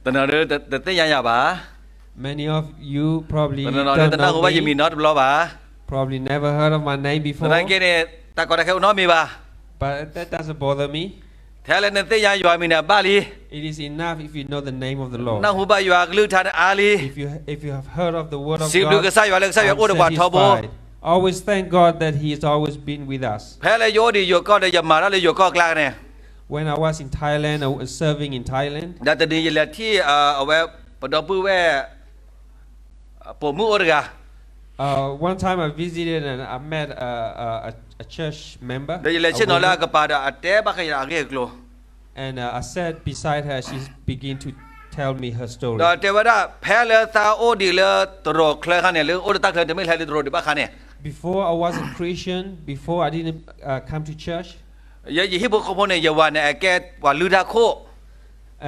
ตอนนั้นแต่เต้ยังบ่า Many of you probably ตอนนั้นแต่นั่งว่าจะมี me. น็อตบล้อบ่า Probably never heard of my name ตอน before. นั้นแกเนี่ยตาก็ได้แค่น้อมีบ่า But that doesn't bother me. แท้แล้วเนี่ยเต้ยังอยู่มีเนี่ยบ้าลี It is enough if you know the name of the Lord. นั่งหูบ่าอยู่ลือทานอาลี If you have heard of the word of สิบดูก็ God, ใส่อยู่เลยใส่อยู่ I'm อุดบาททบ satisfied. Always thank God that He has always been with us. แพ้เลยโยดีอยู่ก็ได้ยามาแล้วเลยอยู่ก็กลางเนี่ย When I was in Thailand, I was serving in Thailand. ดังแต่ดีเลยที่เอาไว้ปดปื้อแว่ปมืออุดกะ One time I visited and I met a church member. เดี๋ยวเลยเช่นนั้นแล้วก็ปาดอัดเตะบ้าขยะเกี่ยวกับ And I sat beside her. She began to tell me her story. เดี๋ยวว่าแพ้เลยตาโอดีเลยตรอกเลยขันเนี่ยหรือโอดตักเลยจะไม่เลยตรอกดีบ้าขันเนี่ย Before I was a Christian, before I didn't come to church. อย่าฮิบุคคลเนี่ยอย่าว่าเนี่ยแกว่าลือดาโค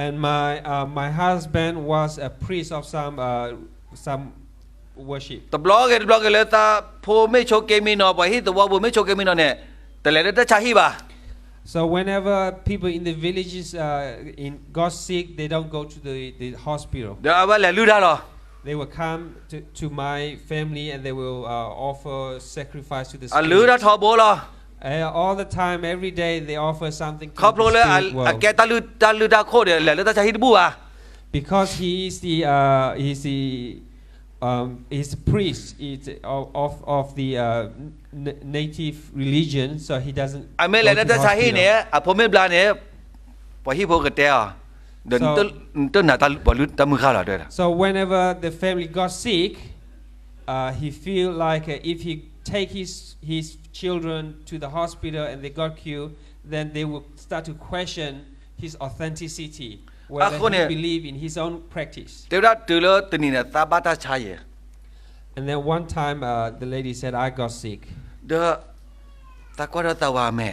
And my husband was a priest of some worship. ตบล็อกเลยตาพอไม่โชว์เกมีนอไปฮิตัวว่าไม่โชว์เกมีนอเนี่ยแต่เลยได้ชาฮิบ่า So whenever people in the villages got sick, they don't go to the hospital. เดี๋ยวเอาไว้เลยลือดาหรอ They will come to my family and they will offer sacrifice to the ลือดา spirits. ทอโบหรอ All the time, every day, they offer something to ครอบครัว the เลย spirit แก world. ตาลือดาโคเนี่ยเลยตาชาฮิบูอ่ะ Because he's the priest of the native religion, so he doesn't อเม go เลย to ตา the ชาฮิเนี่ย hospital. ผมไม่บลาเนี่ยพอฮิโบกเตะเดินต้นหน้าตาบอลือตามือข้าวหรอด้วย So whenever the family got sick, he feel like if he take his children to the hospital and they got cured, then they will start to question his authenticity, whether he believe in his own practice. เดี๋ยวตื่นแล้วตื่นนี่เนี่ยตาบ้าตาชาย And then one time the lady said, I got sick. เด้อตาก็ได้ตาว่าแม่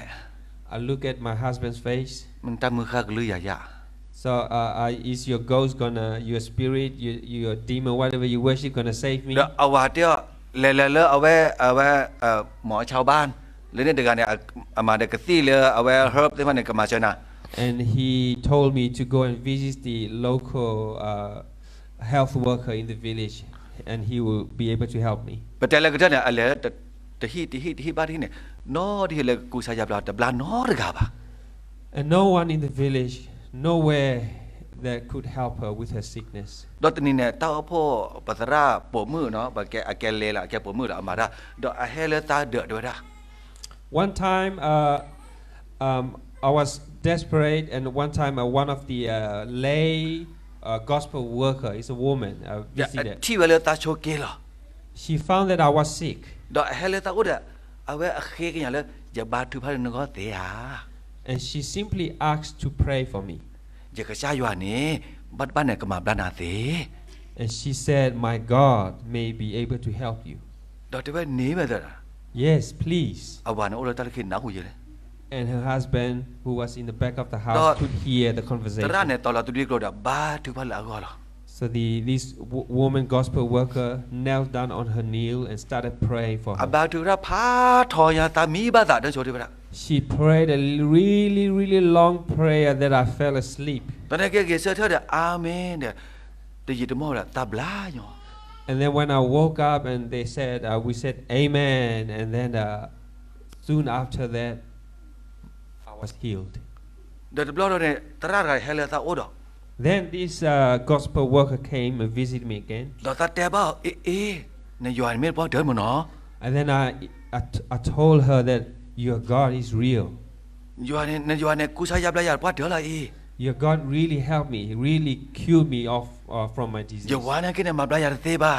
I look at my husband's face. มันตามือข้าก็ลืออย่า So is your ghost gonna, your spirit, your demon, whatever you worship, gonna save me? เดี๋ยวเอาว่าเดี๋ยวเลยเอาไว้หมอชาวบ้านเลยเนี่ยเดี๋ยวกันเนี่ยมาเด็กกซี่เลยเอาไว้เฮิร์บที่มันเนี่ยก็มาเชนะ And he told me to go and visit the local health worker in the village, and he will be able to help me. ปัจจัยอะไรก็เนี่ยอะไรแต่ที่บ้านที่เนี่ยน้อที่เลยกูใช้ยาบลาแต่บลาน้อหรือกับอ่ะ And no one in the village, nowhere that could help her with her sickness. ดอกนี้เนี่ยเต้าพ่อปัสสาวะปวดมือเนาะแบบแกเลยล่ะแกปวดมือละเอามาได้ดอกเฮเลตาเดือดด้วยนะ One time, I was desperate, and one time one of the lay gospel worker is a woman. ที่เวลาตาโชเกล่ะ She found that I was sick. ดอกเฮเลตาอุดะเอาไว้เคกันอย่างเลยอย่าบาดทุพานึกว่าเตีย And she simply asked to pray for me. อย่ากระชายอยู่อันนี้บ้านเนี่ยก็มาบ้านนาเต And she said, my God may be able to help you. ดอกที่ว่าหนีมาเถอะ Yes, please. เอาวันนั้นอุลตาลิขินหนักหูเยอะเลย And her husband, who was in the back of the house, could hear the แต่ร้านเนี่ย conversation. ตอนเราตุดีกรดบาดทุพาละก็หรอ So this woman gospel worker knelt down on her knee and started praying for อา her. บาดูระพาทอยาตามีบ้าตาเดินโชว์ที่บ้าน She prayed a really, really long prayer that I fell asleep. ตอนนั้นแกเสือเธอเดี๋ยวอาเมนเดี๋ยวแต่ยินดีมากเลยตาบลาอยู่ And then when I woke up and they said, we said amen. And then soon after that, I was healed. เดี๋ยวบลาเนี่ยตราอะไรเฮเลตาโอด Then this gospel worker came and visited me again. ดอกตาเตะบ้าในยอนเมฆบ้าเดินมาเนาะ And then I told her that your God is real. ยอนเนี่ยกูใช้ยาบลายาบ้าเดินอะไร Your God really helped me, really cured me from my อย่า disease. ว่านะกินเนี่ยมาบลายาเตะบ้า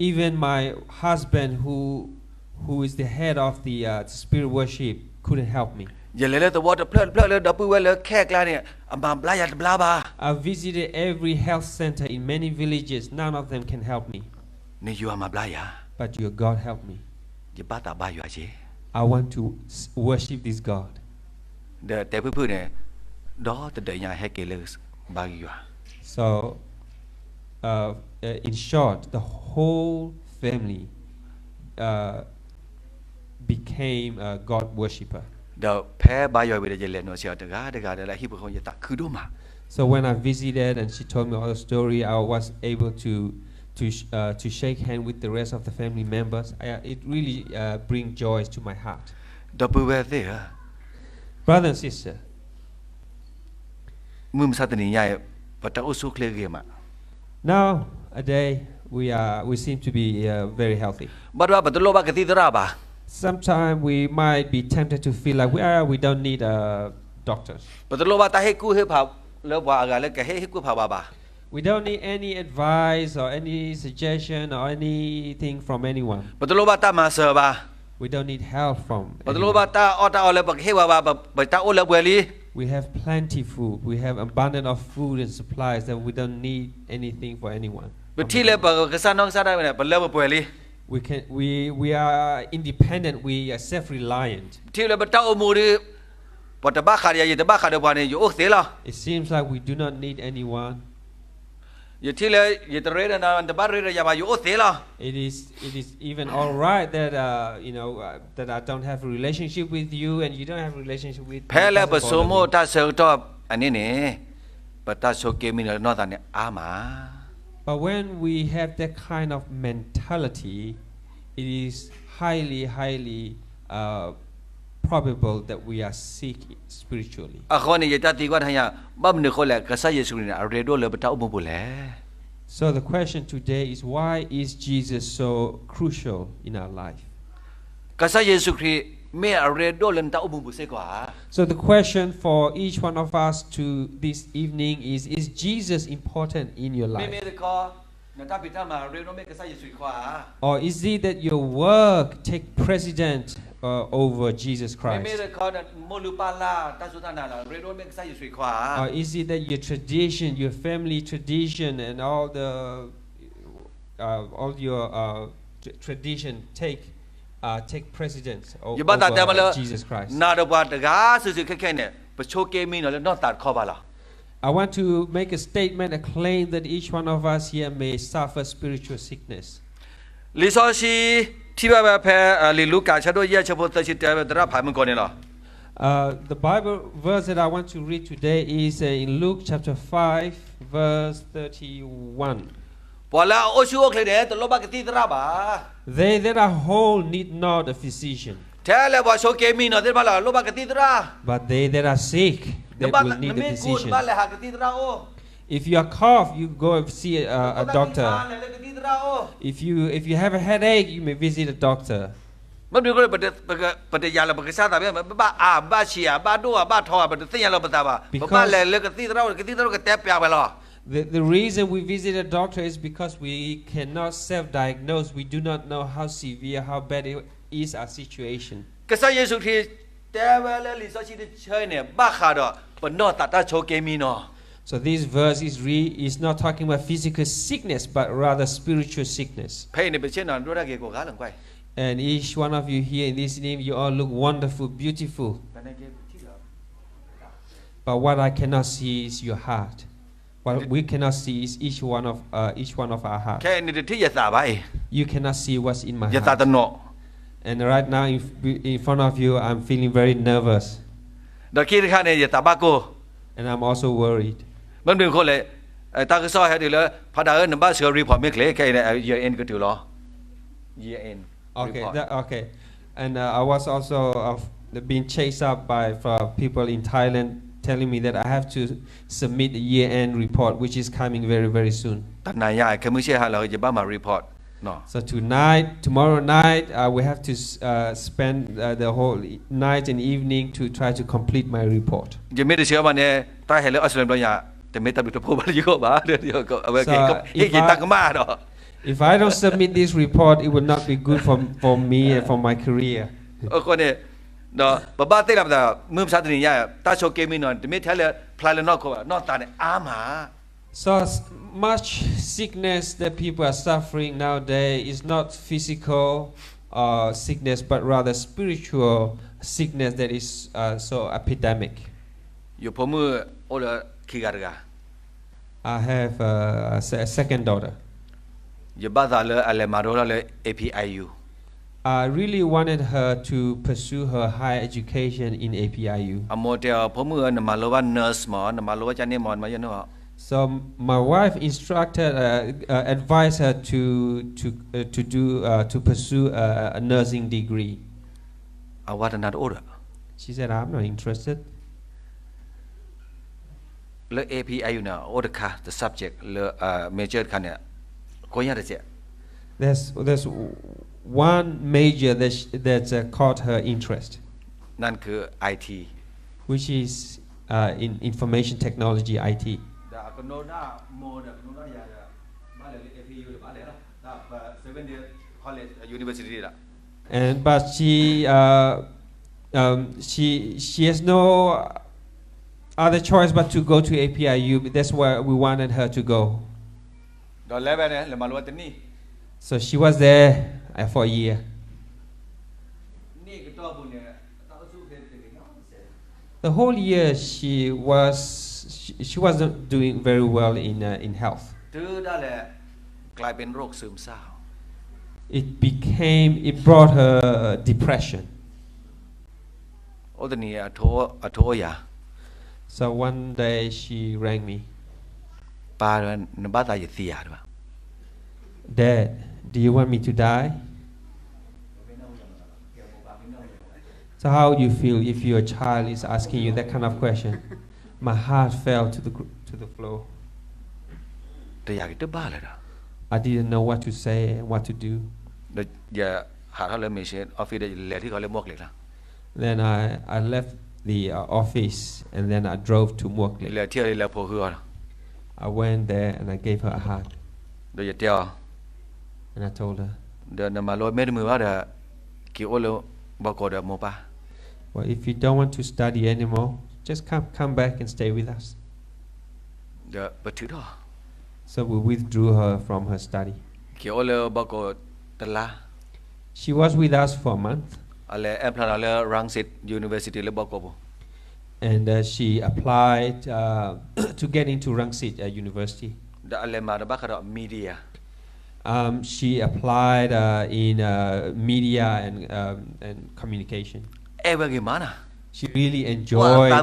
Even my husband, who is the head of the spirit worship, couldn't help me. อย่าเลยแต่ว่าเพลิดเลยดับปื้อเลยแค่กลางเนี่ยมาบลายาบลาบ้า I visited every health center in many villages. None of them can help me. ในยัวมาบลายา But your God helped me. อย่าบ้าตาบ้าอยู่อาชี I want to worship this God. เดี๋ยวแต่พื้นเนี่ยดอแต่เดี๋ยวยาให้เกลือบาอยู่ So, in short, the whole family became a God worshipper. เดี๋ยวแพ้บาอยู่ไปเดี๋ยวเรียนโนเชียเดี๋ยวอะไรฮิบุคคลจะตักคือดูมา So when I visited and she told me all the story, I was able to shake hand with the rest of the family members. It really brings joy to my heart. ดปูเวเตีย Brother and sister, มือมสัตนิยายปะตะอุสุเคลเกมะ now a day we seem to be very healthy. บัดว่าปะตะโลบะกะติตระบา Sometimes we might be tempted to feel like we don't need doctors. ปะตะโลบะตะเฮกูเฮผาแล้วว่าอะแล้วกะเฮกูผาบา We don't need any advice or any suggestion or anything from anyone. ปะตะโลบะตะมาเซบา We don't need help from ปะตะโล anyone. บะตะออตะออแล้วปะเฮวาบาปะตะโอแล้วเบลี We have plenty food. We have abundance of food and supplies that we don't need anything for anyone. ปะที่แล้วปะกะซะน้องซะได้เนี่ยปะแล้วบ่ป่วยลี We are independent. We are self-reliant. ที่แล้วปะตะโอมูดิปะตะบะคาเดียยตะบะคาเดบาเนี่ยอยู่โอเสลา It seems like we do not need anyone. อยู่ที่แล้วยตะเรดนะตะบะเรดยาบาอยู่โอเสลา It is even all right that that I don't have a relationship with you and you don't have a relationship with me. แพ้แล้วปะ Doesn't โซ bother โม me. ตะเซลตอบอันนี้เนี่ยปะตะโชเกมินนอตะเนี่ยอามา But when we have that kind of mentality, it is highly probable that we are sick spiritually. อะคนเนี่ยจะตีกว่าทางอย่างบ้ามนึกคนแหละกษัตริย์เยซูเนี่ยเรโดเลยปะตะอุโมบุแล So the question today is, why is Jesus so crucial in our life? กษัตริย์เยซูคริสต์เมื่อเรโดเลยตะอุโมบุเสกว่า So the question for each one of us to this evening is Jesus important in your ไม่ life? เมื่อก็เนี่ยถ้าพิธามาเรโดเมื่อกษัตริย์เยซูขวา Or is it that your work take precedent over Jesus ไม่เมื่ Christ? อก็เนี่ยโมลูปาลาตาสุธานาเรโดเมื่อกษัตริย์เยซูขวา Or is it that your tradition, your family tradition, and all your tradition take precedence อย่าบ้าตาแต่มาเลย over Jesus Christ? นาดบาตกาสื่อแค่เนี่ยปะโชเกมินแล้วนอตัดข้อบาลา I want to make a statement, a claim that each one of us here may suffer spiritual sickness. ลิซอชีที่ว่าแพ้ลิลูกาชาโดเยชโพตชิตเตระผ่านมันก่อนเนี่ยหรอ The Bible verse that I want to read today is in Luke chapter 5, verse 31. พอแล้วโอชูโอเคเนี่ยตลบกติตระบา They that are whole need not a physician, แท้แล้วว่าโชเกมินเดบาลาลบกติตระ but they that are sick, เดี๋ยว that บ้าน will need ไม่ a กูด physician. บ้านเลยหากติตระโอ If you are cough, you go and see a doctor. If you have a headache, you may visit a doctor. มันเป็นก็ปฏิยาเราปฏิชาตาแบบบ้าบ้าเชียบ้าดัวบ้าทอปฏิเสธเราปฏิบัติบ้าเลยเลยกติตระก็แตะเปียไปหรอ The reason we visit a doctor is because we cannot self-diagnose. We do not know how severe, how bad it is our situation. กษัตริย์เยซูคริสต์แต่เวลาลิซอชีเชยเนี่ยบ้าขาดปนนอตัดตาโชเกมินอ So this verse is not talking about physical sickness, but rather spiritual sickness. เพ่เนี่ยเป็นเช่นนั้นรู้ได้เกี่ยวกับการหลังไก And each one of you here in this name, you all look wonderful, beautiful. But what I cannot see is your heart. What we cannot see is each one of our heart. แค่ในที่ยาสาไป You cannot see what's in my ยาสาต heart. โน And right now, in front of you, I'm feeling very nervous, ดอกขี้ข้าเนี่ยยาสาบาโก and I'm also worried. มันเป็นคนเลยตากระซ้อยให้ดีเลยพอดาเอิญบ้าเสือรีพอร์ตไม่เคลียร์แค่เนี่ยเยเอ็นก็ถือหรอ year end Okay, report. okay. And I was also being chased up by people in Thailand telling me that I have to submit a year-end report, which is coming very, very soon. ตัดนายยายแค่ไม่เชื่อฮะเราจะบ้ามา report เนาะ So tomorrow night, we have to spend the whole night and evening to try to complete my report. จะไม่ได้เชื่อมันเนี่ยใต้เห็นแล้วอัศวินบรรยาแต่ไม่ตัดบิดพูดบรรยาบ้าเดี๋ยวก็เอาไว้เก็บให้กินตังค์มากเนาะ If I don't submit this report, it will not be good for me and for my career. คนเนี่ยเนาะบ้าเต้นแบบมือภาษาตัวนี้ยายตาโชเกมินอนแต่ไม่แท้เลยพลายเลยนอกเขานอกตาเนี่ยอาหมา So much sickness that people are suffering nowadays is not physical sickness, but rather spiritual sickness that is so epidemic. อยู่ผมมือโอ้ละขี้กาดกา I have a second daughter. อยู่บ้านตาเลยอะไรมาโดนเลย APIU I really wanted her to pursue her higher education in APIU. အမောတဲဖမှုနမလောဘ nurse မနမလောဘချနေမမယနော So my wife advised her to pursue a nursing degree. အဝါဒနာအိုရ She said, "I'm not interested." လေ APIU နာအိုဒခါ the subject လေ major ခါနေကိုရတဲ့ချက် There's one major that caught her interest, นั่นคือ IT which is in information technology IT. ဒါကနိုနာမိုဒကနိုနာယာဘာလဲ APIU ဘာလဲလားဒါ 7 year college university လား But she has no other choice but to go to APIU. That's where we wanted her to go. ဒေါ်လဲပဲနဲ့လေမလောတနီ So she was there for a year. นี่ก็တော့ဘူးနဲ့တောက်စုခဲ့တယ်နော် The whole year she wasn't doing very well in health. သူဒါလဲกลายเป็นโรคซึมเศร้า It brought her depression. โอ้ตนี่อโทยา So one day she rang me. ปานบาตายเสียด้วย Dad, do you want me to die? So how do you feel if your child is asking you that kind of question? My heart fell to the floor. แต่อยากจะบ้าเลยนะ I didn't know what to say and what to do. เดี๋ยวอย่าหาเขาเลยไม่ใช่ออฟฟิศเดี๋ยวแหละที่เขาเรียกมวกเหล็กนะ Then I left the office and then I drove to เห Muaklik. ลือเที่ยวเหลือโพคือ I went there and I gave her a hug เดี๋ยวอย่าเที่ยว and I told her, เดี๋ยวนำมาลอยไม่ได้มือว่าเดี๋ยวกี่โอเลบอกก่อนเดี๋ยวโมป้า well, if you don't want to study anymore, just come back and stay with us. เดี๋ยวไปถือดอ So we withdrew her from her study. กี่โอเลบอกก่อนตลา She was with us for a month. อะไรแอมพลานาเลรังสิต University เลยบอกก่อน And she applied to get into Rangsit University. เดี๋ยวอะไรมาเดี๋ยวบ้าเขาเรียกมีเดีย She applied in media and communication. เอเวอร์กิมานะ She really enjoyed. Of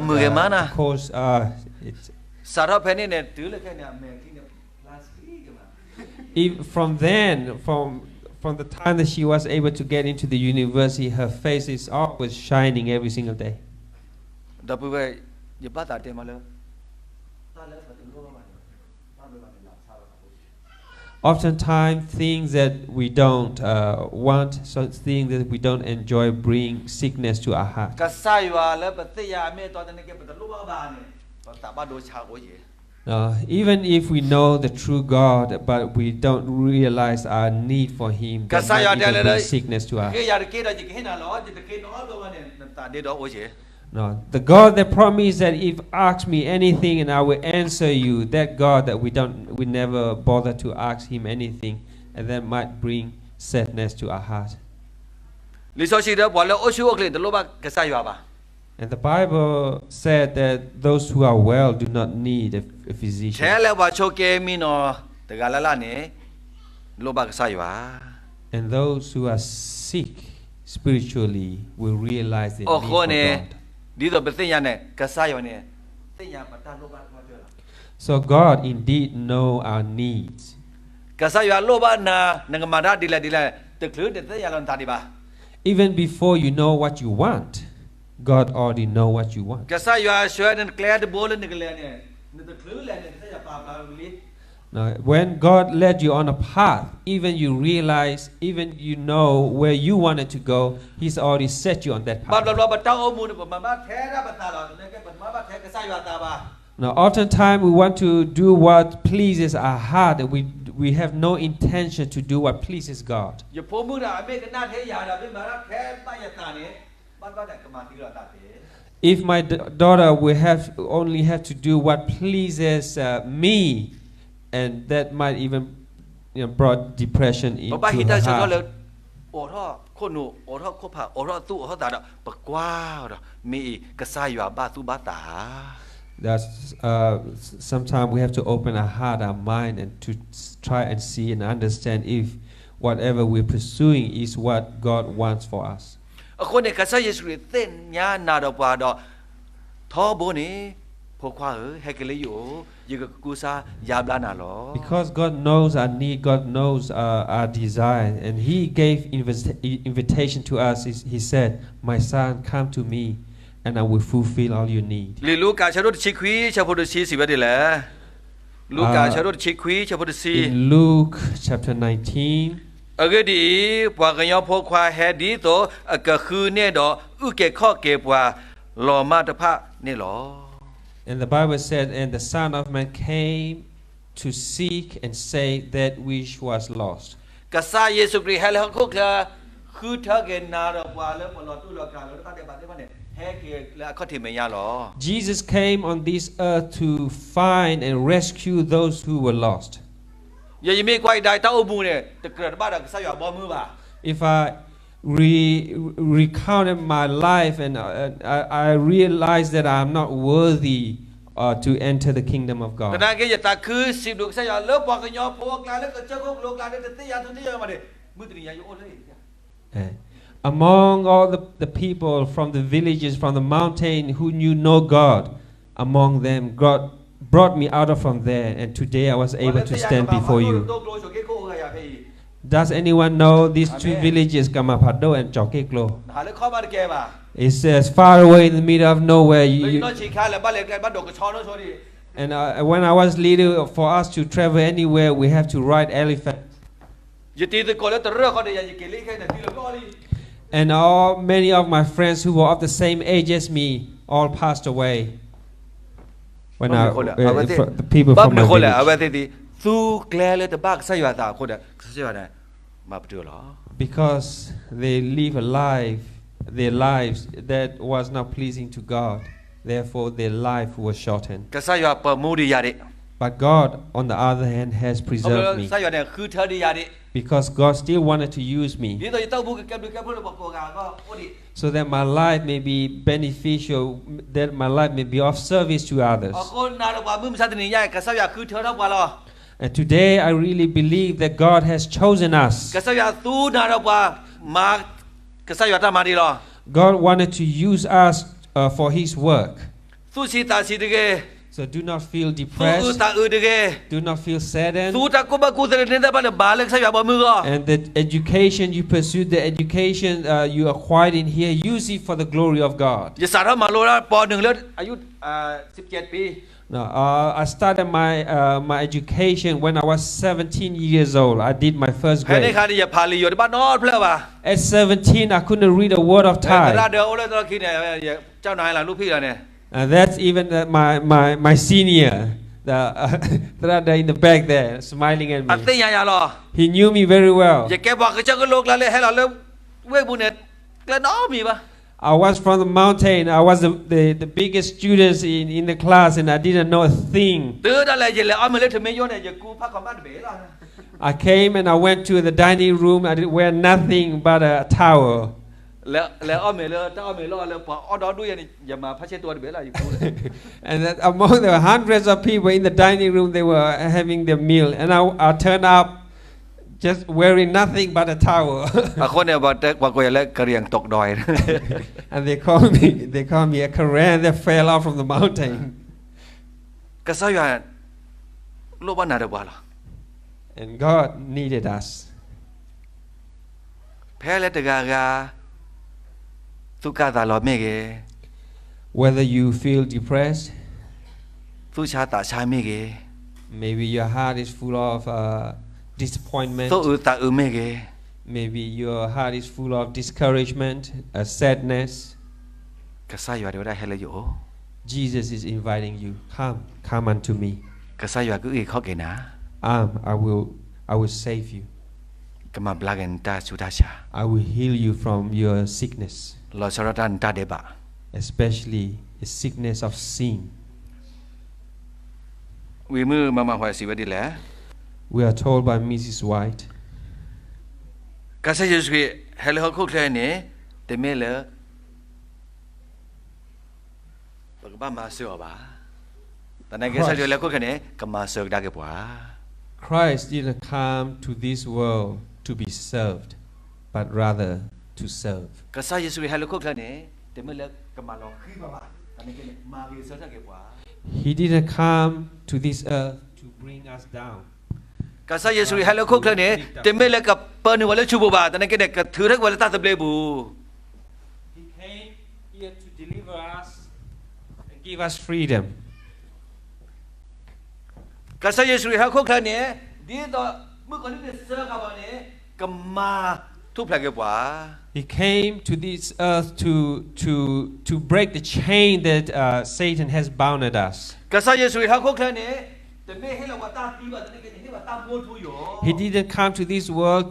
course, it's. สารพัดเนี่ยถือเลยแค่เนี่ยแม่ที่เนี่ยลาสกีกันมา From the time that she was able to get into the university, her face is always shining every single day. ดับเบิลอย่าบ้าตาเต็มมาเลยตาเล็กแต่ถึงรู้ว่ามันตาเล็กมันหลับชา Oftentimes, things that we don't want, so things that we don't enjoy, bring sickness to our heart. ก็ใส่ว่าแล้วปฏิญาณเมื่อตอนนั้นแกเป็นลูกบ้านเนี่ยตาบ้านโดนชาวโอ้ย Even if we know the true God, but we don't realize our need for Him, that might even bring sickness to our heart. No, the God that promised that if ask me anything and I will answer you, that God that we never bother to ask Him anything, and that might bring sadness to our heart. And the Bible said that those who are well do not need a physician. And those who are sick spiritually will realize the need for God. So God indeed know our needs. Even before you know what you want, God already know what you want. Now, when God led you on a path, even you realize, even you know where you wanted to go, He's already set you on that path. Now, oftentimes we want to do what pleases our heart, and we have no intention to do what pleases God. If my daughter will only have to do what pleases me, and that might even brought depression into her heart. Sometimes we have to open our heart, our mind, and to try and see and understand if whatever we're pursuing is what God wants for us. အခုနေကဆာယေရှုရဲ့တဲ့ညာနာတော့ပွားတော့သောဘုန်နေဖို့ခွာဟဲကလေးယောယေကကူစာယာဘလာနာလော Because God knows our need, God knows our desire, and He gave invitation to us. He said, "My son, come to me, and I will fulfill all your need." လေလူကာချာတို့ချီခွီချာဖို့တစီစီပဲတယ်လေလူကာချာတို့ချီခွီချာဖို့တစီ In Luke chapter 19. အခုဒီပွာကယောဖို့ခွာဟဲဒီတော့အကခုနေတော့ဥကေခော့ကေပွာလောမတဖနေလော And the Bible said, "And the Son of Man came to seek and save that which was lost." ကဆာယေရှုခရစ်ဟဲလခုကခုထကေနာတော့ပွာလဲပလောတူလောကာလောတတဲ့ပါတဲ့ပါနဲ့ဟဲကေလာခတ်တိမရလော Jesus came on this earth to find and rescue those who were lost. ယေယမေကွိုက်ဒိုင်တောက်မှုနဲ့တကရဘာကဆာရဘောမှုပါ If I recounted my life and I realized that I'm not worthy to enter the kingdom of တ God. နာကေယတာគឺสิบลูกဆာရလောပွာကယောဖို့ကလာလဲကချက်ခုလောကလာတဲ့တေရသူတေရမှာတဲ့မှုတရိယာယောလေ Among all the people from the villages, from the mountain who knew no God, among them God brought me out of from there, and today I was able to stand before you. Does anyone know these two villages, Kamapado and Chokeklo? It's as far away in the middle of nowhere. And when I was little, for us to travel anywhere, we have to ride elephant. And many of my friends who were of the same age as me all passed away. When the people from my village. Because they live their lives that was not pleasing to God. Therefore, their life was shortened. But God, on the other hand, has preserved me. Because God still wanted to use me. So that my life may be beneficial, that my life may be of service to others. And today I really believe that God has chosen us. God wanted to use us for His work. So do not feel depressed. Do not feel saddened. And the education you pursue, the education you acquired in here, use it for the glory of God. No, I started my education when I was 17 years old. I did my first grade. At 17, I couldn't read a word of Thai. And that's even my senior, in the back there, smiling at me. He knew me very well. I was from the mountain. I was the biggest student in the class, and I didn't know a thing. I came and I went to the dining room. I didn't wear nothing but a towel. And that among the hundreds of people in the dining room, they were having their meal, and I turned up just wearing nothing but a towel. And they call me a Korean that fell off from the mountain. And God needed us. Whether you feel depressed, maybe your heart is full of disappointment, maybe your heart is full of discouragement, sadness, Jesus is inviting you. Come unto me. I will save you. I will heal you from your sickness, especially the sickness of sin. We are told by Mrs. White, Christ didn't come to this world to be served, but rather to serve. ကစားယေရှုရဲ့ဟဲလခုခလနဲ့တမလကမလောခိဘဘာတနကေမာဂီဆတ်ကေပွာ He didn't come to this earth to bring us down. ကစားယေရှုရဲ့ဟဲလခုခလနဲ့တမလကပန်ဝလချူဘဘာတနကေကထူရက်ဝလတတ်ပလေဘူး He came here to deliver us and give us freedom. ကစားယေရှုရဲ့ဟဲခုခလနဲ့ဒီတော့มื่อก่อนนี้เสือกบเนี่ยกมาทุบแผลกันว่า He came to this earth to break the chain that Satan has bounded us. กษัตริย์เยซูเขาโคกเนี่ยแต่ไม่ให้เราว่าตาตีว่าแต่เนี่ยที่ว่าตาโมทุย He didn't come to this world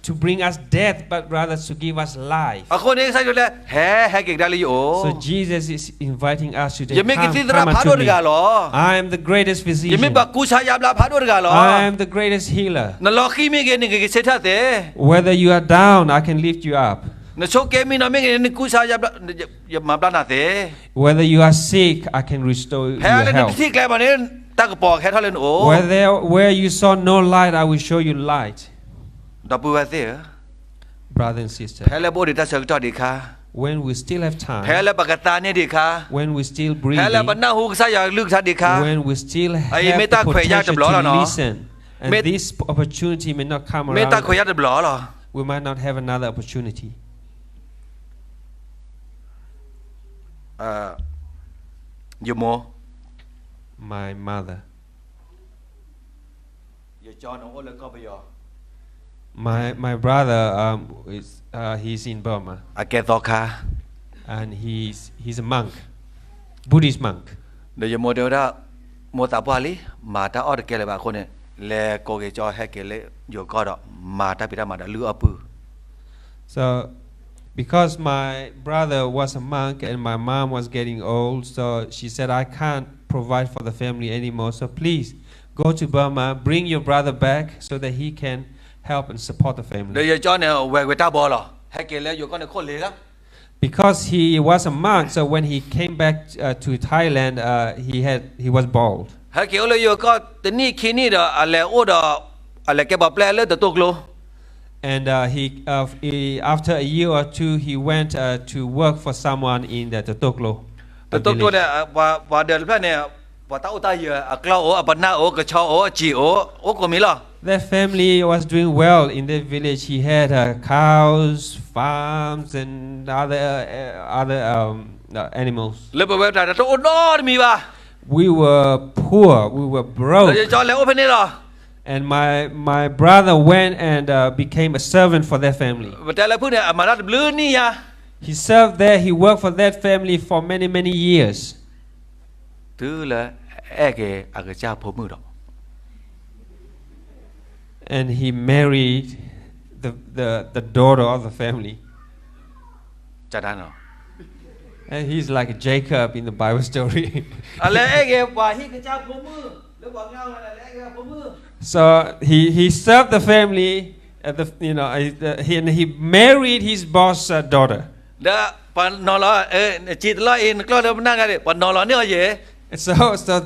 to bring us death, but rather to give us life. อ่ะคนนี้ใส่เลยแห่เก่งได้เลยโอ So Jesus is inviting us today. ยังไม่กินที่ตรา Come พา unto ด้วย me. กันหรอ I am the greatest ยัง physician. ไม่บอกกูชายาบลาพาด้วยกันหรอ I am the greatest healer. นั่นหลอกขี้ไม่เก่งนี่เก่งเสียท่าเต้ Whether you are down, I can lift you up. นั่นโชคเกมีน้อยไม่เก่งนี่กูชายาบลาอย่ามาปลาหน้าเต้ Whether you are sick, I can restore แห่ your เลย health. ที่แกมาเนี่ยตากระปอกแค่เท่านั้นโอ้ Where you saw no light, I will show you light. ดับเบิลเต้ Brother and sister, แห่แล้วโบดิตาเสกจอดีค่ะ when we still have แห่ time, แล้วปากกาตาเนี่ยดีค่ะ when we still แห่แล้วบรร breathing, ณาหูกษาอยากลึกชัดดีค่ะ when we still have Ay, may the ta khỏe potential ra chập ló là to nó. listen, and May- this opportunity may not come เมตตา around, ขยัดบล้อหรอ we might not have another opportunity. อยู่โม My mother, อย่าจอนโอ้แล้วก็ไปยอ my brother, he's in Burma, อาแกต่อค่ะ and he's a monk, Buddhist monk. เดี๋ยวอย่าโมเดลได้โมตาบาลีมาตาออดแกเลยบางคนเนี่ยแลโกเกจอให้แกเลยอยู่ก็ดอกมาตาพิธามาดาลืออปือ So, because my brother was a monk and my mom was getting old, so she said, I can't provide for the family anymore. So please go to Burma, bring your brother back so that he can help and support the เดี๋ยว family. อย่าจอนเนี่ยแหวกเวต้าบอลหรอให้แกเลยอยู่ก็เนี่ยโคตรเลยละ Because he was a monk, so when he came back to Thailand, he was bald. ให้แกเลยอยู่ก็แต่นี่คีนี่เด้ออะไรโอ้เด้ออะไรแกบอกแปลเลยแต่ตกโล And after a year or two, he went to work for someone in the Totoklo แต่ตกตัว village. เนี่ยว่าเดือนเพื่อนเนี่ยว่าตาอุตาเยอะกล้าโอ้ปันนาโอ้กระชอโอ้จีโอ้ก็มีหรอ That family was doing well in that village. He had cows, farms, and other animals. เลยไปเว็บไซต์แต่โอ้นอมีป่ะ We were poor. We were เดี๋ยว broke. อย่าจอนแล้วโอ้เพื่อนนี่หรอ And my brother went and became a servant for that family. แต่ละเพื่อนเนี่ยมาดัดบลื้อนี่ยะ He served there. He worked for that family for many years. ตื้อเลยแอ้แกอากาจ้าพมือดอก And he married the daughter of the family. จะได้หรอ And he's like Jacob in the Bible story. อะไรแอ้แกว่าฮิกาจ้าพมือแล้วว่าเงาอะไรแอ้แกพมือ So he served the family. He married his boss' daughter. เด้อปานนอลจิตละเองก็เดิมนั่งกันดิปานนอลเนี่ยเย่ So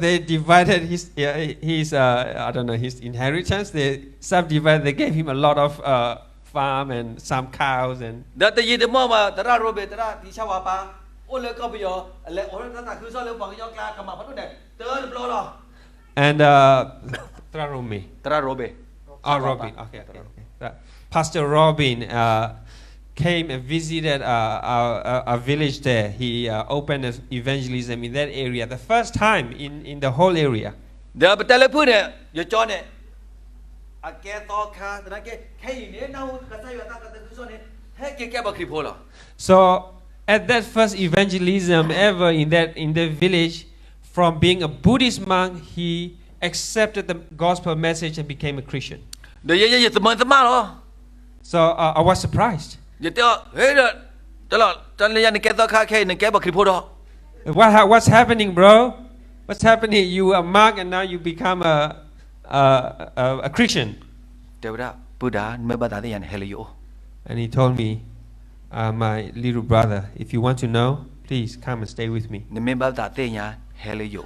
they divided his I don't know, his inheritance. They subdivided. They gave him a lot of farm and some cows and เด้อแต่ยีเดมอมาตระโรเบตระที่ชาวปาโอ้เลยก็ไปยออะไรโอ้ตระคือซ้อเลยบอกยอกลากมาพัดด้วยเตือนบล้อหรอ and Trarumi. ตระโรเบ Oh, Robin. Okay. Pastor Robin came and visited our village there. He opened evangelism in that area, the first time in the whole area. เดี๋ยวแต่ละเพื่อนเนี่ยอย่าจอนเนี่ยอาแกต่อคาแต่ละแกแค่เนี่ยน่ากระใส่ว่าตากระตือซ้อเนี่ยให้แกบอกคลิปโพลหรอ So at that first evangelism ever in that village, from being a Buddhist monk, he accepted the gospel message and became a Christian. เดี๋ยวอย่าเสมอเสมอหรอ So I was surprised. อย่าเตี้ยเฮ้ยเด้อตลอดจันเลยยันแกต่อคาแค่เนี่ยแกบอกคลิปโพลหรอ What's happening, bro? What's happening? You are a monk and now you become a Christian. เดี๋ยวได้ปุดาไม่บัดาที่ยันเฮลิโอ And he told me, my little brother, if you want to know, please come and stay with me. เนี่ยไม่บัดาที่ยันเฮลิโอ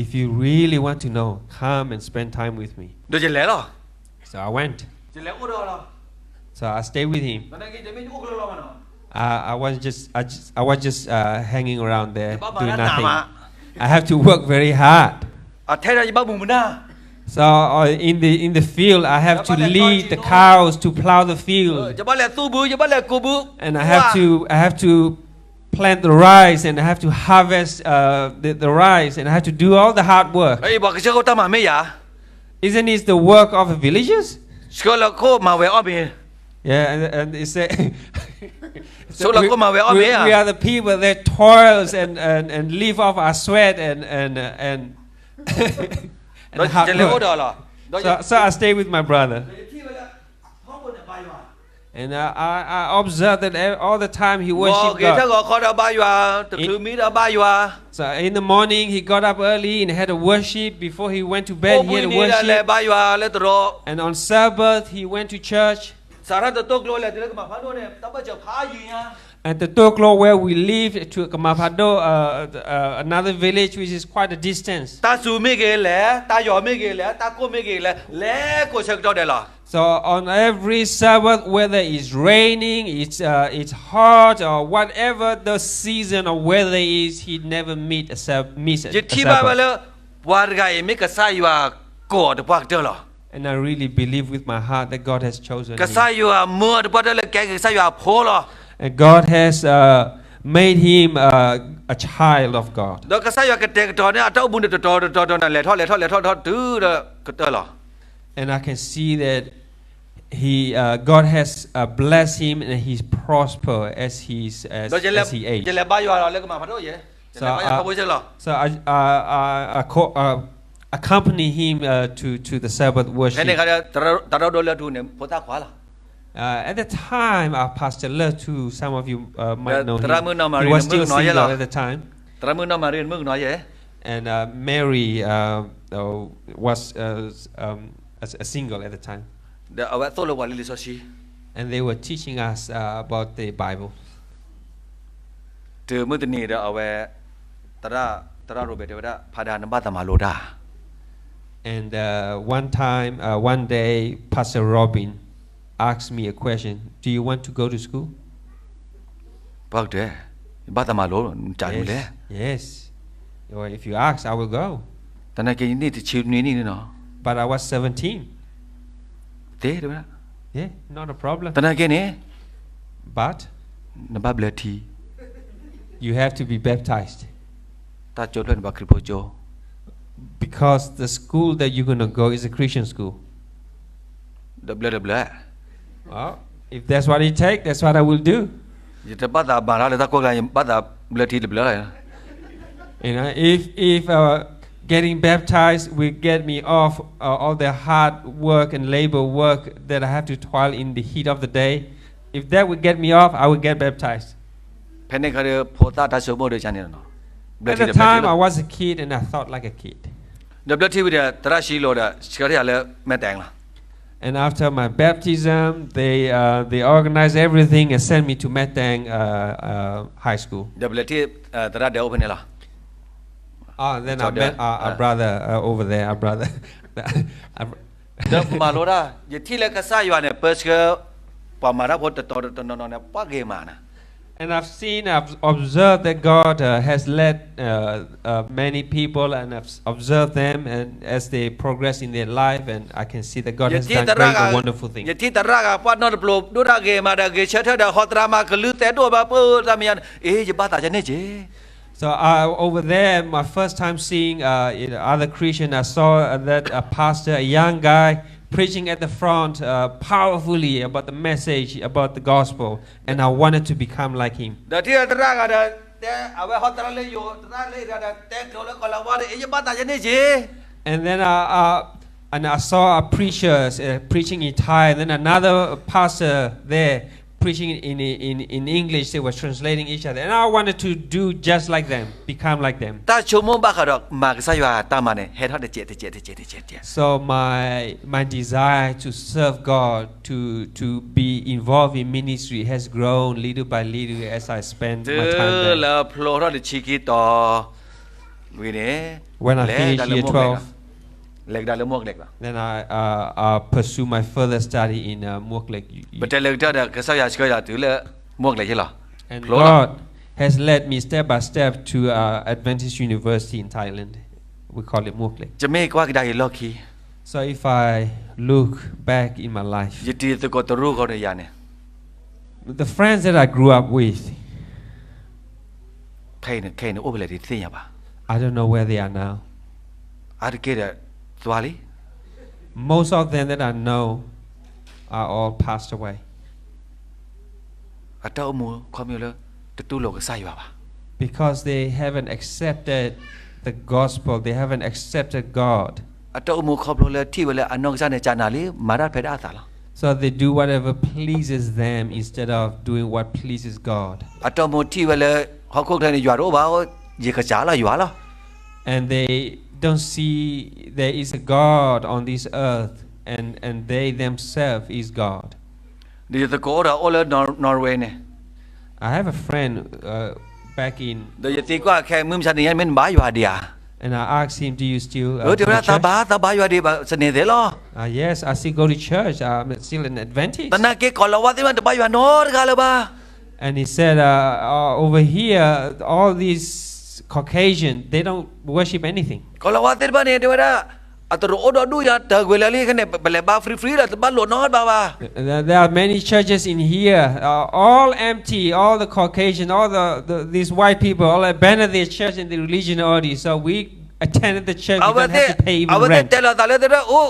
If you really want to know, come and spend time with me. เดี๋ยวจะแล้วหรอ So I went. จะแล้วอุดรเหรอ So I stayed with him. ตอนนั้นกินจะไม่อุกรอมันเหรอ I was just hanging around there บ้าบ้า doing หน้า nothing. มา I have to work very hard. แท้จะบ้าบุ้งมันหน้า So in the field, I have to lead the cows to plow the field, จะบ้าแหละตู้บูจะบ้าแหละกูบู and I have to plant the rice, and I have to harvest the rice, and I have to do all the hard work. ไอ้บอกเชื่อเขาตั้งมาไม่ยา Isn't it the work of the villagers? เชื่อแล้วเขามาเวออบี Yeah, and it said, So like come away, oh, yeah. we are the people that toils and live off our sweat and เรา hard จะเลี้ยวอุดร work. เหรอ So I stay with my brother, and I observe that all the time he บอก worshiped เกี่ยวกับ God. ข้อระบายว่าตึกคือมีระบายว่า So in the morning he got up early and had a worship. Before he went to โอ้ bed, he บุญ had a นี่แหละ worship. บายว่าแล้วตรอ And on Sabbath he went to church. สาระตัวกลัวแหละที่เราก็มาพันด้วยเนี่ยตั้งแต่เจ้าพายิงอ่ะ At the Toklo where we live to Kamapado, another village which is quite a distance. ตาสูไม่เกลแหละตาหยอไม่เกลแหละตาโก้ไม่เกลแหละแล้วก็เช็คตัวเดียวหรอ So on every Sabbath, whether it's raining, it's hot, or whatever the season or weather is, he never miss ยึด a ที่บ้านมาแล้ Sabbath. ววาร์ไกไม่กระซ่ายว่าโกรธพวกเจ้าหรอ And I really believe with my heart that God has chosen กระซ่าย him. ว่าเมื่อพวกเจ้าเลยแกกระซ่ายว่าโพหรอ And God has made him a child of God. แล้วกระซ่ายว่ากระเตกตัวเนี่ยเจ้าบุญตัวนั่นแหละทอดตื้อก็เตอหรอ And I can see that God has blessed him and he's prosper as he เราจะเล่น age. จะเล่นบายว่าเราเล่นก็มาพันด้วยจะเล่นบายว่าเขาไม่ใช่หรอ So I accompany him to the Sabbath แค่นี้ worship. เขาจะตราโดนเลือดดูเนี่ยพอตาขวาล่ะ At the time, our pastor Letu, some of you might know him. He was still single at the time. ตรามือน้องมาเรียนมึงน้อยเย่ And Mary was a single at the time. เดี๋ยวเอาไว้โซ่ลงวันลิลิโซชี And they were teaching us about the Bible. เจอมือตัวนี้เดี๋ยวเอาไว้ตราโรเบิร์ตเดี๋ยวได้พาดานบ้านตามาโลดา And one day, Pastor Robin asked me a question. Do you want to go to school? พักเด้บ้านตามาโลจ่ายอยู่แล้ว Yes. Or if you ask, I will go. ตอนนั้นแกนี่ที่ชิวนี่เนาะ But I was 17. เด้ด้วยนะ Yeah, not a problem. ตอนนั้นแกนี่ But นบ้าเบลที you have to be baptized. ตาโจเล่นบักคริโปโจ Because the school that you're going to go is a Christian school. เดบเบล Well, if that's what it takes, that's what I will do. จะบ้านตาบาราเลยตาโก้กันบ้านตาเบลทีเบลอะไร You know, if getting baptized will get me off all the hard work and labor work that I have to toil in the heat of the day, if that would get me off, I would get baptized. แผ่นนี้เขาเรียกโพตาทัศโมเดชันเนี่ยเนาะ At the time, I was a kid and I thought like a kid. เดบทีวิเดียตราชีโลดะสกัดอะไรแม่แต่งล่ะ And after my baptism, they organized everything and sent me to Metang High School. เดบทีตราเดียวเป็นไงล่ะ Then I met our brother over there, our brother. เดบมาโลดะยี่ที่เล็กก็ใส่อยู่เนี่ยเปิดก็ปามารับพอตัวนเนี่ยป้าเกมานะ And I've observed that God has led many people, and I've observed them and as they progress in their life, and I can see that God has done great and wonderful things. ยี่ที่ตราก็ป้านอดปลูกดูดาเกมาดาเกเชื่อเธอดาฮอตรามาก็ลือแต่ตัวบ้าเปิดทำยันจะบ้าตาจะเนี่ยเจ So over there, my first time seeing other Christian, I saw that a pastor, a young guy, preaching at the front powerfully about the message, about the gospel, and I wanted to become like him. เดี๋ยวที่ตราก็แต่เอาไว้ฮอตราเลยอยู่ตราเลยแต่เขาแล้วก็เราว่าจะบ้าตาจะเนี่ยเจ And then I saw a preacher preaching in Thai, and then another pastor there preaching in English. They were translating each other, and I wanted to do just like them, become like them. ตาชั่วโมงบ้าก็ดอกมากใส่ว่าตามาเนี่ยเฮ็ดฮอดเจ So my desire to serve God, to be involved in ministry, has grown little by little as I spend my time there. แล้วโผล่รอดชิกิต่อวิเนี่ย When I finished year 12, leg da le mok leg la Then I pursue my further study in Muak Lek. but the leg da ka sa ya shka ya tu le mok leg che la And Lo la. God has led me step by step to Adventist University in Thailand. We call it Muak Lek. จะไม่กว่าก็ได้ลอกคี So if I look back in my life, ยตีตะกตรู้เขาเนี่ยยาเนี่ย the friends that I grew up with, ใครเนี่ยโอ้เปเลยที่สิ่งยังปะ I don't know where they are now. อาร์เกเดตัวลี Most of them that I know are all passed away อาร์เต้ามูความอยู่เลยตะตู้โลกใส่ปะ because they haven't accepted the gospel. They haven't accepted God. อาร์เต้ามูครอบโลเลยที่เวลาอันนอกจากในจานาลีมาได้เพดาสาละ So they do whatever pleases them instead of doing what pleases God. อาร์เต้ามูที่เวลาเขาคุกไทยในยัวรู้บ่าวยี่ขจาละยัวละ And they don't see there is a God on this earth, and they themselves is God. เดี๋ยวตะโกเราโอ้เลยนอร์เวย์เนี่ย I have a friend back in, เดี๋ยวตีกว่าแค่มึงฉันเนี่ยมันบ้าอยู่เดีย and I asked him, "Do you still เดี๋ยว go นะ to ตา church?" บ้าอยู่เดียเสน่ห์เดี๋ยวล่ะ Yes, I still go to church. I'm still an Adventist. ตอนนั้นเกี่ยก่อนเราว่าที่มันตาบ้าอยู่นอร์กันเลยบ้า And he said, over here, all these Caucasian, they don't worship anything. ก่อนเราว่าที่บ้านเนี่ยเดี๋ยวนะอัตโรโอดดูยาเตอเวลาลี่กันเนี่ยไปเลยบ้าฟรีๆแล้วบ้านหลวงนอร์บ้าบ้า There are many churches in here, all empty, all the Caucasian, all these white people, all abandoned their church and the religion already. So we attended the church. We เอา don't เต้ have to pay เอา even เต้ rent. แต่ละแต่ละแต่ละโอ้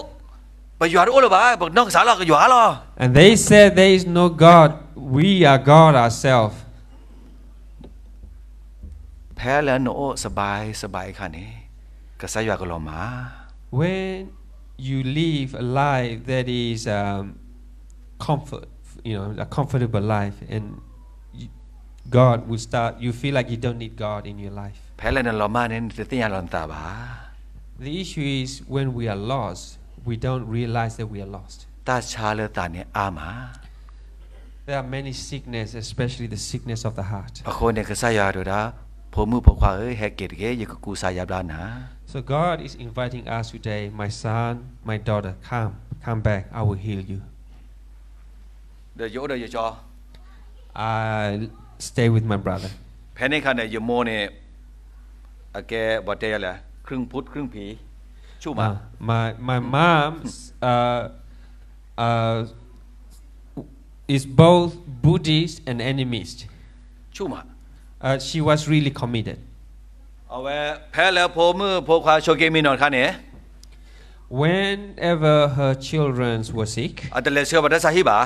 ไปอยู่โอ้เลยบ้าบอกน้องสาวเราก็อยู่หรอ And they said there is no God. We are God ourselves. แพ้แล้วโน้สบายค่ะนี่ก็ใส่ยาก็ลงมา When you live a life that is comfort, a comfortable life, and God will start, you feel like you don't need God in your life. แพ้แล้วนั่นเรามาเนี่ยจะตียาลอนตาบ้า The issue is when we are lost, we don't realize that we are lost. ตาชาเลตาเนี่ยอามา There are many sickness, especially the sickness of the heart. บางคนเนี่ยก็ใส่ยาดูนะผมมือผมขวาแฮกเกตเกยก็กูใส่ยาบ้านนะ So God is inviting us today, my son, my daughter, come back, I will heal you. เดี๋ยวจอ I stay with my brother. แพ้ในคันเนี่ยยโมเนี่ยแกบอกเตะอะไรครึ่งพุทธครึ่งผีชูมา My mom is both Buddhist and animist. ชูมา She was really committed. เอาไว้แพ้แล้วผมมือผมขวาโชเกมีนอนคันเนี่ย Whenever her children were sick, อัตเลเชื่อว่าได้สาหิบะ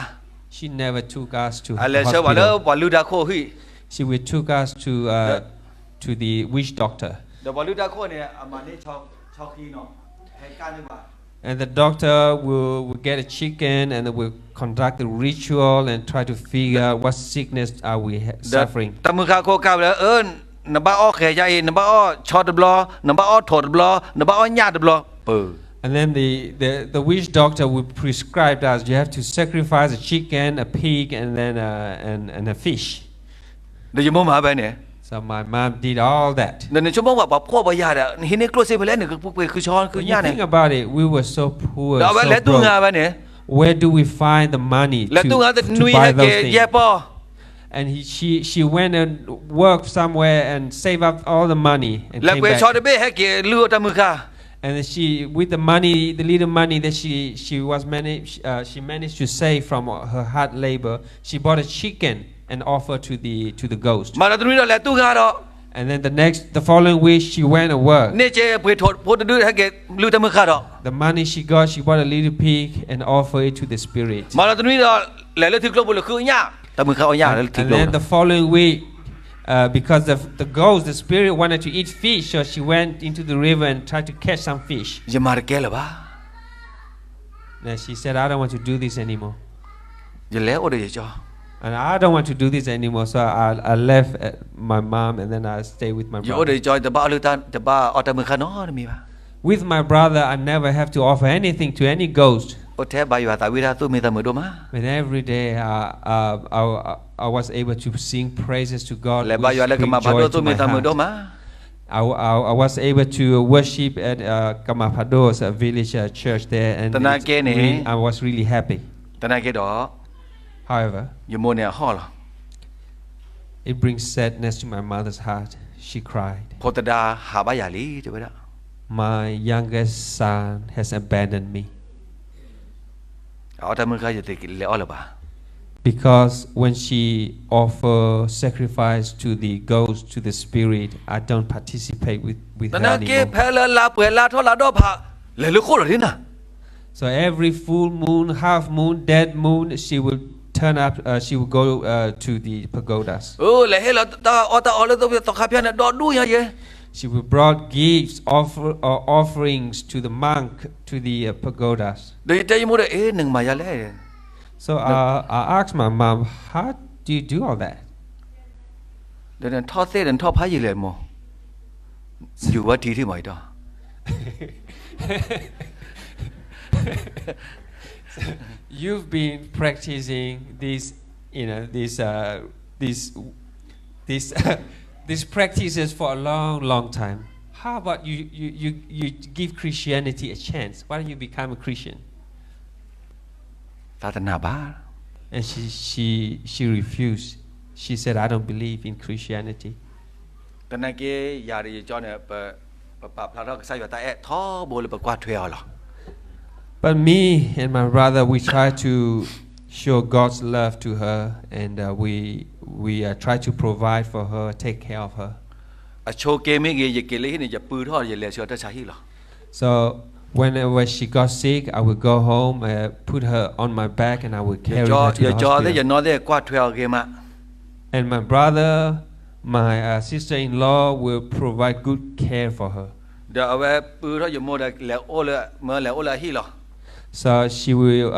she never took us to อัตเลเชื่อว่าแล้ว hospital. ว่าลูดาโคหุย She would took us to the witch doctor. เดี๋ยวว่าลูดาโคเนี่ยอามาเนี่ยชอบขี้เนาะแห่งการนึกว่า And the doctor will get a chicken and will conduct the ritual and try to figure out what sickness are we suffering. ตามือข้าโคกาแล้วนบ้าอ้อแขยายนบ้าอ้อช็อตบลอนบ้าอ้อถอดบลอนบ้าอ้อญาติบลอเปิด And then the witch doctor would prescribe us you have to sacrifice a chicken, a pig, and then and a fish. เดี๋ยวจะมั่วมาไปเนี่ย So my mom did all that. เดี๋ยวในชั่วโมงว่าพ่อบ่ญาติอ่ะเห็นในครัวเซไปแล้วเนี่ยคือช้อนคือ When ญา you ติเนี่ย think about it, we were so poor, เอาไปแล้ว so ตู้งา broke. ไปเนี่ย Where do we find the money แล้วตู้งาแต่ to นุ้ย buy ให้แก those แย่ things? ปอ And she went and worked somewhere and saved up all the money and แล้ว came แกช็อต back. เบ้ให้แกเลือดตามือข้า And she, with the money, the little money that she managed to save from her hard labor, she bought a chicken and offered to the ghost. มาแล้วตรงนี้แล้วตู้งาดอก And then the following week, she went to work. เนี่ยเจ๊ไปถอดพูดดื้อให้แกเลือดตามือข้าดอก The money she got, she bought a little pig and offered it to the spirit. มาแล้วตรงนี้แล้วถึงโลกบุรุษคือญาติตามือข้าเอาญาติแล้วถึง And โลก then the following week, because the ghost, the spirit wanted to eat fish, so she went into the river and tried to catch some fish. จะมาแกหรอวะ And she said, I don't want to do this anymore. จะแล้วโอ้เดี๋ยวจอ And I don't want to do this anymore, so I left my mom and then I stayed with my อยู่โอ้เดี๋ยว brother. จอจะบ้าเลือดจะบ้าเอาตามือข้าน้อมีปะ With my brother, I never have to offer anything to any ghost. โอ้แท้บ้าอยู่ตาวิราตู้มีตามือดูมา But every day I was able to sing praises to God, และ which บ้าอยู่แล้วก็ bring มาบ้า joy ตู้ to มี my ตามือดู heart. มา I was able to worship at Kamapados, a village church there, and I was really happy. တနကေတော့ However, ယမိုးနေဟောလား it brings sadness to my mother's heart. She cried. ဖောတဒါဟာဘယာလီတပဒါ My youngest son has abandoned me. အော်တမခါရတဲ့လေအော်လပါ Because when she offers sacrifice to the ghost, to the spirit, I don't participate with တ her နကေ anymore. ဖဲလာပွဲလာထောလာတော့ဖာလေလခိုရရနာ So every full moon, half moon, dead moon, she will turn up. She will go to the pagodas. အိုးလေဟဲလာတာအော်တာအော်လေတော့တခါပြနေတော့ဒူရရဲ့ She will brought gifts, offerings to the monk, to the pagodas. ဒီတေးမိုးတဲ့အေးနင်မရလဲ So I asked my mom, how do you do all that? တဲ့ထောသေးတဲ့ထောဖားရည်လေမောယူဝတီတီမိုက်တော့ You've been practicing this, these practices for a long time. How about you give Christianity a chance? Why don't you become a Christian? သာသနာပါ And she refused. She said, I don't believe in Christianity. တနကေယာရီကြောင်းနဲ့ပဖလာတော့ဆိုင်ရတဲ့ထောဘိုးလေပကွာထွေအောင်လား But me and my brother, we try to show God's love to her, and we try to provide for her, take care of her. အချိုကေမီကြီးရကေလေးနေကြပူထောရလေဆောတချာဟီလား So whenever she got sick, I would go home, put her on my back, and I would carry her to the ကြောတဲ့ရ hospital. နော်တဲ့ကွာထွေအောင်ကေမ And my brother, my sister-in-law will provide good care for her. ဒါအဝဲပူထောရမိုးတဲ့လေအိုလေမလေအိုလာဟီလား So she will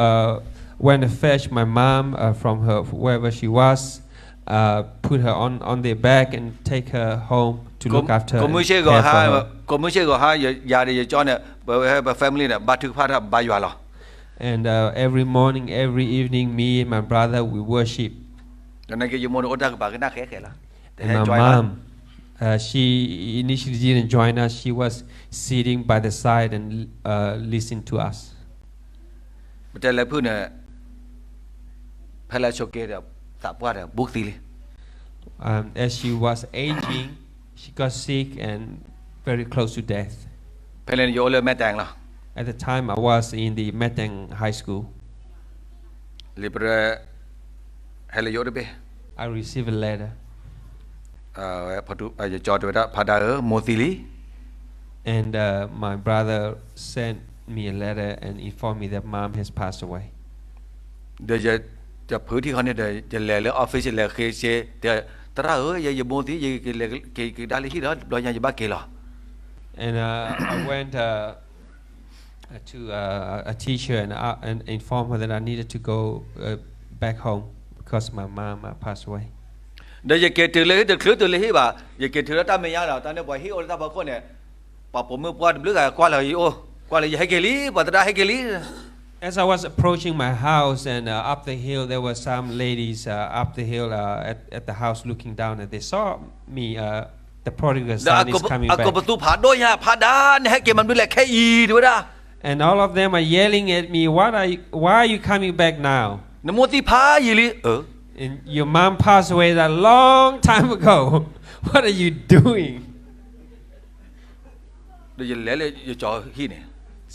went to fetch my mom from her wherever she was, put her on their back and take her home to look after her. ကိုမရှိကဟာကိုမရှိကဟာယာရီကြောင်းနဲ့ဘ family နဲ့ဘာထုဖာတာဘာရွာလား And every morning, every evening, me and my brother we worship. တနကေယမိုးတော့တာကဘာကနာခဲခဲလား And my mom, she initially didn't join us. She was sitting by the side and listening to us. แต่ละพื้นเนี่ยพลาโชเกะตับว่าเนี่ยบุกตีเลย As she was aging, she got sick and very close to death. พลาโยเลยแม่แตงล่ะ At the time, I was in the Metang High School. ลิบเรพลาโยได้ไป I received a letter. พอดูจะจอดไว้ละพาดาโมติลี And my brother sent me a letter and informed me that mom has passed away. เดี๋ยวจะพื้นที่เขาเนี่ยจะแลเลยออฟฟิศจะแลเคเชเดี๋ยวตราอย่าโมติอย่าเกดาลิที่แล้วเราอย่าบ้าเกล่ะ And I went to a teacher and informed her that I needed to go back home because my mom passed away. เดี๋ยวอย่าเกตือเลยเดี๋ยวคลื้ตือเลยที่บ่าอย่าเกตือแล้วตามไม่ยากหรอกตอนนี้บ่อยที่โอตาบางคนเนี่ยปะผมมือปวดเลือดกว่าเลยโอ้กว่าเลยอย่าให้เกลีปะตราให้เกลี As I was approaching my house and up the hill, there were some ladies up the hill at the house looking down, and they saw me. The prodigal son is coming back. ประตูผ่านด้วยเนี่ยผ่านด้านให้เกมันดูแลแค่อีด้วยนะ And all of them are yelling at me. Why are you coming back now? นโมติพายีลิAnd your mom passed away a long time ago. What are you doing? เดี๋ยวแล้วเลยจะจ่อที่เนี่ย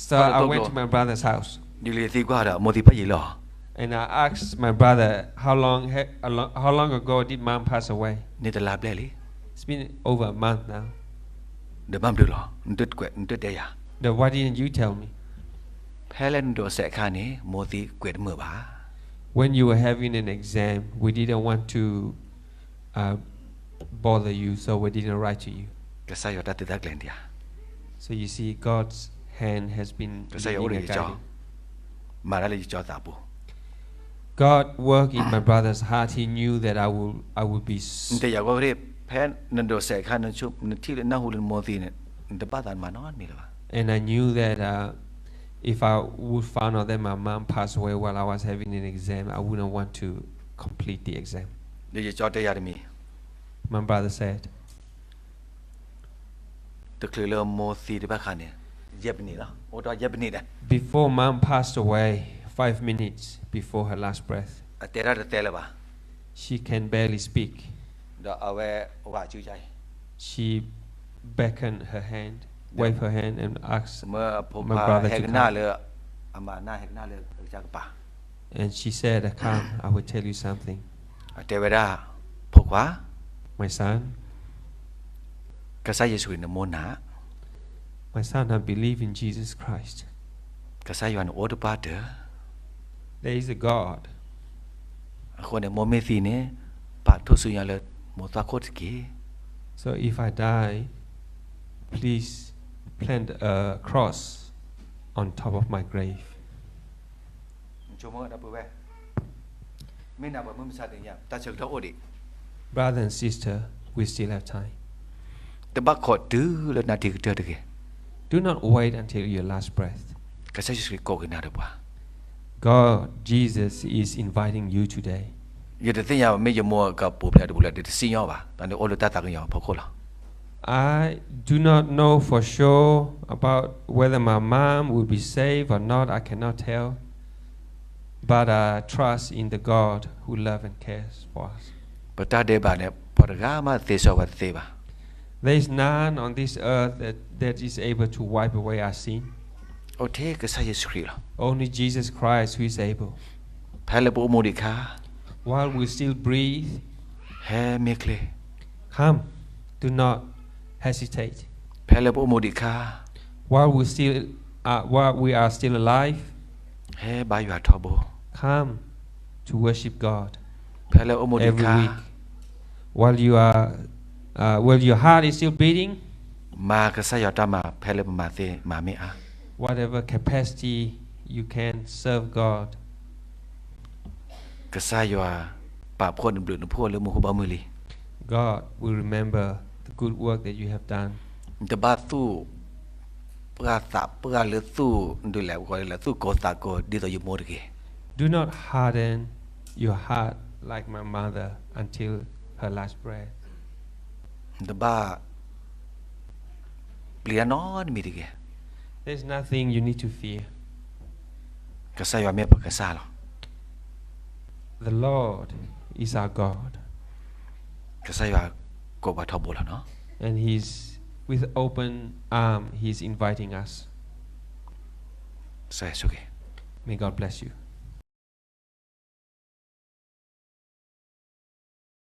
So I went to my brother's house. ยีลิที่กว่าอะโมติพายีหรอ And I asked my brother, how long ago did mom pass away? นี่ตลาดเลย It's been over a month now. เดี๋ยวบ้านดูหรอนึกแกนึกเดีย Then why didn't you tell me? แพ้เล่นโดนแสกขานี้โมติเกวดมือบ้า When you were having an exam, we didn't want to bother you, so we didn't write to you. ก็ใส่ยอดติดตะเกลนเดีย So you see, God's hand has been leading and guiding. มาแล้วเลยจ่อตาปู God worked in my brother's heart. He knew that I would be. แต่อยากว่าเรียบแพ้นันโดนแสกขานันชุบนันที่น่าหูเล่นโมติเนี่ยแต่บ้านตันมานอนมีหรือเปล่า And I knew that if I would find out that my mom passed away while I was having an exam, I wouldn't want to complete the exam. เดี๋ยวจ่อเดียมี My brother said, တကယ်လို့မောစီတပတ်ခါနေရက်နေလားဟိုတော့ရက်နေတယ် Before mom passed away, 5 minutes before her last breath, အတဲရတဲလဲပါ she can barely speak. တော့အဝဲဟိုကကျူးချိုင် She beckoned her hand, waved her hand, and asked မဖို့ my ပါ brother ဟဲ to ကနာ come. လေအမနာဟဲကနာလေကြကပါ And she said, "Come, I will tell you something, အတဲဝရဖို့ကွာ my son. ကစားယေရှုနမောနာ My son, I believe in Jesus Christ. ကစားယွမ်အိုဒပါတ There is a God. အခုနေမောမေစီနေပါထုဆူရလေမောတာခိုတ်ကီ So if I die, please plant a cross on top of my grave." ချိုမောဒါပဝဲမင်းနာဘမမစားတဲ့ညတချက်တော့အိုဒီ Brother and sister, we still have time. တပတ်ခေါ်တူလနာတီကတဲ့တကယ် Do not wait until your last breath. ကစားယေရှုကိုကနာတော့ပါ God, Jesus is inviting you today. ရတဲ့တင်ရမေယမောကပူပလာတူလာတဲ့စီရောပါတန်အိုလတတာကရောဖို့ခေါ်လား I do not know for sure about whether my mom will be saved or not. I cannot tell. But I trust in the God who loves and cares for us. ပတာဒေဘာနဲ့ပေါ်ရဂါမသေဆောဝတ်သေးပါ There is none on this earth that is able to wipe away our sin. โอเคကစားယေရှုခရစ်လား Only Jesus Christ who is able. ဖဲလေပိုမိုဒီခါ While we still breathe, ဟဲမေကလေ come. Do not hesitate. ဖဲလေပိုမိုဒီခါ While we are still alive, ဟဲဘာယူထောဘော come to worship God ဖဲလေအိုမိုဒီ every ခါ week. While your heart is still beating, မာကစားရတမဖဲလေမာသေးမာမေအား whatever capacity you can serve God. ကစားရပါဖို့နဘလနဖို့လေမဟုတ်ပါမလီ God will remember the good work that you have done. တဘာသူပရာတာပရာလေသူဒူလေကိုလေသူကိုတာကိုဒီတော့ယူမိုဒကေ Do not harden your heart like my mother until her last breath. တဘာပလီနော်မီဒီကေ There's nothing you need to fear. ကစားရမေပကစားလော The Lord is our God, ကစားရကိုဘာထဘောလာနော် and He's with open arm. He's inviting us. ဆဲဆုကေ May God bless you.